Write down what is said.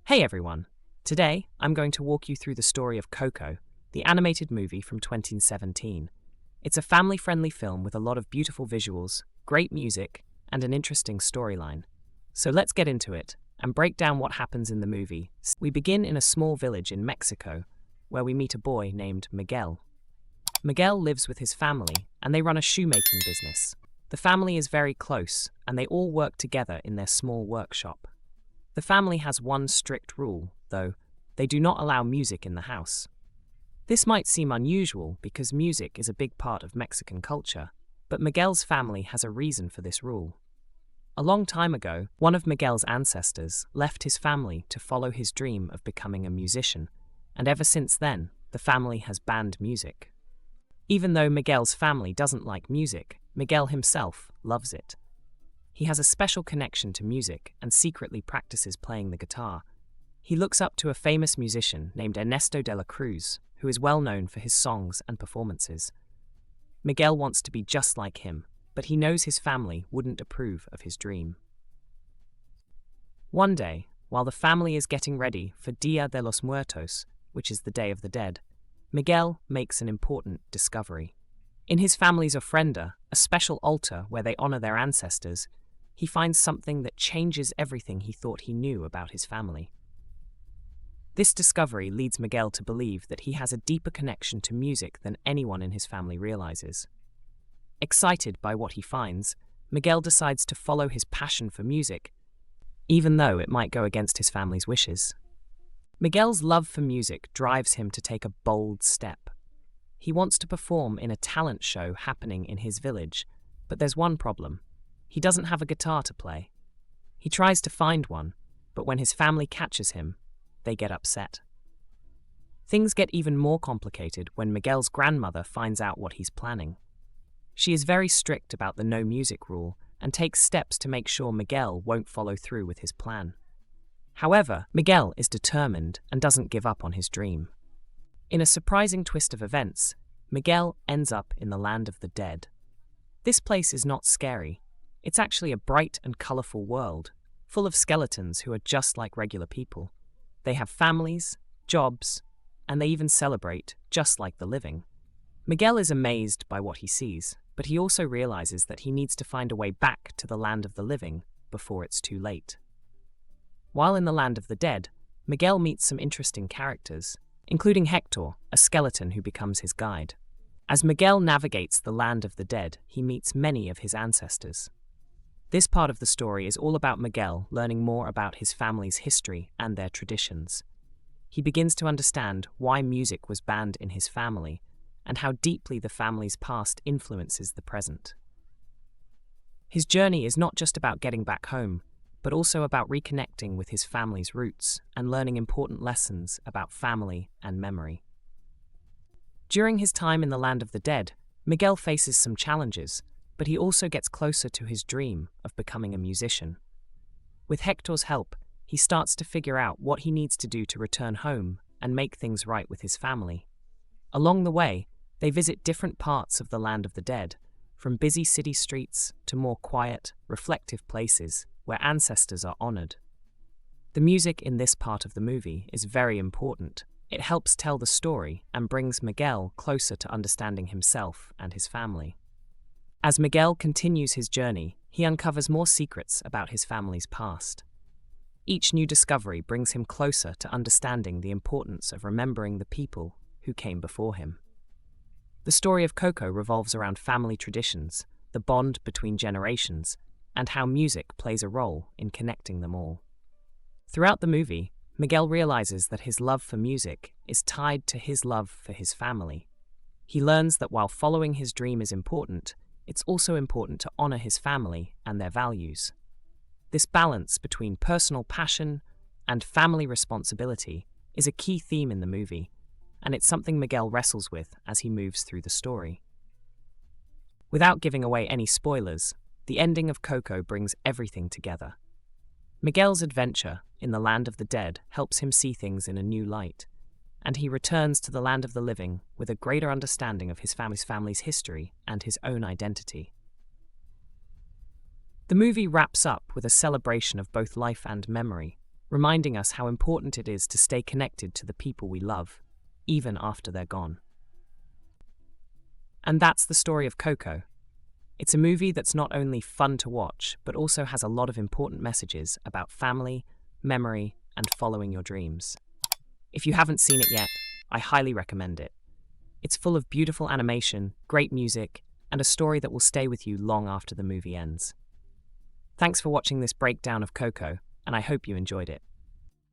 Hey everyone! Today, I'm going to walk you through the story of Coco, the animated movie from 2017. It's a family-friendly film with a lot of beautiful visuals, great music, and an interesting storyline. So let's get into it and break down what happens in the movie. We begin in a small village in Mexico, where we meet a boy named Miguel. Miguel lives with his family, and they run a shoemaking business. The family is very close, and they all work together in their small workshop. The family has one strict rule, though: they do not allow music in the house. This might seem unusual because music is a big part of Mexican culture, but Miguel's family has a reason for this rule. A long time ago, one of Miguel's ancestors left his family to follow his dream of becoming a musician, and ever since then, the family has banned music. Even though Miguel's family doesn't like music, Miguel himself loves it. He has a special connection to music and secretly practices playing the guitar. He looks up to a famous musician named Ernesto de la Cruz, who is well known for his songs and performances. Miguel wants to be just like him, but he knows his family wouldn't approve of his dream. One day, while the family is getting ready for Dia de los Muertos, which is the Day of the Dead, Miguel makes an important discovery. In his family's ofrenda, a special altar where they honor their ancestors, he finds something that changes everything he thought he knew about his family. This discovery leads Miguel to believe that he has a deeper connection to music than anyone in his family realizes. Excited by what he finds, Miguel decides to follow his passion for music, even though it might go against his family's wishes. Miguel's love for music drives him to take a bold step. He wants to perform in a talent show happening in his village, but there's one problem. He doesn't have a guitar to play. He tries to find one, but when his family catches him, they get upset. Things get even more complicated when Miguel's grandmother finds out what he's planning. She is very strict about the no music rule and takes steps to make sure Miguel won't follow through with his plan. However, Miguel is determined and doesn't give up on his dream. In a surprising twist of events, Miguel ends up in the land of the dead. This place is not scary. It's actually a bright and colorful world, full of skeletons who are just like regular people. They have families, jobs, and they even celebrate just like the living. Miguel is amazed by what he sees, but he also realizes that he needs to find a way back to the land of the living before it's too late. While in the land of the dead, Miguel meets some interesting characters, including Hector, a skeleton who becomes his guide. As Miguel navigates the land of the dead, he meets many of his ancestors. This part of the story is all about Miguel learning more about his family's history and their traditions. He begins to understand why music was banned in his family and how deeply the family's past influences the present. His journey is not just about getting back home, but also about reconnecting with his family's roots and learning important lessons about family and memory. During his time in the land of the dead, Miguel faces some challenges, but he also gets closer to his dream of becoming a musician. With Hector's help, he starts to figure out what he needs to do to return home and make things right with his family. Along the way, they visit different parts of the land of the dead, from busy city streets to more quiet, reflective places where ancestors are honored. The music in this part of the movie is very important. It helps tell the story and brings Miguel closer to understanding himself and his family. As Miguel continues his journey, he uncovers more secrets about his family's past. Each new discovery brings him closer to understanding the importance of remembering the people who came before him. The story of Coco revolves around family traditions, the bond between generations, and how music plays a role in connecting them all. Throughout the movie, Miguel realizes that his love for music is tied to his love for his family. He learns that while following his dream is important, it's also important to honor his family and their values. This balance between personal passion and family responsibility is a key theme in the movie, and it's something Miguel wrestles with as he moves through the story. Without giving away any spoilers, the ending of Coco brings everything together. Miguel's adventure in the land of the dead helps him see things in a new light, and he returns to the land of the living with a greater understanding of his family's history and his own identity. The movie wraps up with a celebration of both life and memory, reminding us how important it is to stay connected to the people we love, even after they're gone. And that's the story of Coco. It's a movie that's not only fun to watch, but also has a lot of important messages about family, memory, and following your dreams. If you haven't seen it yet, I highly recommend it. It's full of beautiful animation, great music, and a story that will stay with you long after the movie ends. Thanks for watching this breakdown of Coco, and I hope you enjoyed it.